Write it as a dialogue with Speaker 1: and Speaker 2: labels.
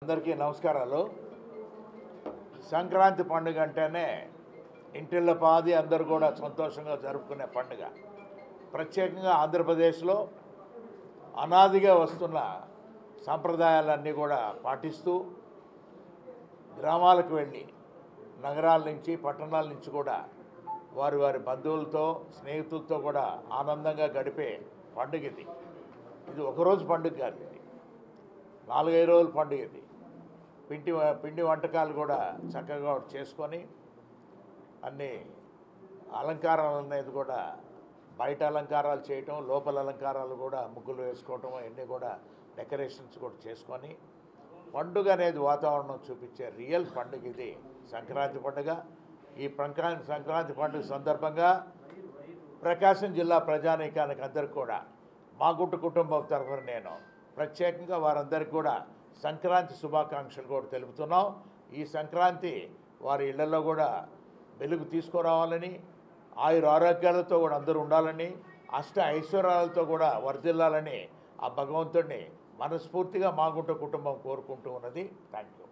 Speaker 1: అందరికీ నమస్కారాలు. సంక్రాంతి పండుగ అంటేనే ఇంటిళ్ళ పాది అందరూ కూడా సంతోషంగా జరుపుకునే పండుగ. ప్రత్యేకంగా ఆంధ్రప్రదేశ్లో అనాదిగా వస్తున్న సాంప్రదాయాలన్నీ కూడా పాటిస్తూ గ్రామాలకు వెళ్ళి నగరాల నుంచి పట్టణాల నుంచి కూడా వారి వారి బంధువులతో స్నేహితులతో కూడా ఆనందంగా గడిపే పండుగ ఇది. ఇది ఒకరోజు పండుగ కాదు, ఇది 4-5 రోజుల పండుగ. ఇది పిండి వంటకాలు కూడా చక్కగా చేసుకొని అన్ని అలంకారాలు అనేది కూడా బయట అలంకారాలు చేయటం, లోపల అలంకారాలు కూడా ముగ్గులు వేసుకోవటం, అన్నీ కూడా డెకరేషన్స్ కూడా చేసుకొని పండుగ అనేది వాతావరణం చూపించే రియల్ పండుగ ఇది సంక్రాంతి పండుగ. ఈ సంక్రాంతి పండుగ సందర్భంగా ప్రకాశం జిల్లా ప్రజానీకానికి అందరికీ కూడా మా కుటుంబం తరఫున నేను ప్రత్యేకంగా వారందరికీ కూడా సంక్రాంతి శుభాకాంక్షలు కూడా తెలుపుతున్నాం. ఈ సంక్రాంతి వారి ఇళ్లలో కూడా వెలుగు తీసుకురావాలని, ఆరోగ్యాలతో కూడా అందరూ ఉండాలని, ఐశ్వర్యాలతో కూడా వర్ధిల్లాలని ఆ భగవంతుడిని మనస్ఫూర్తిగా మా కుటుంబం కోరుకుంటూ ఉన్నది. Thank you.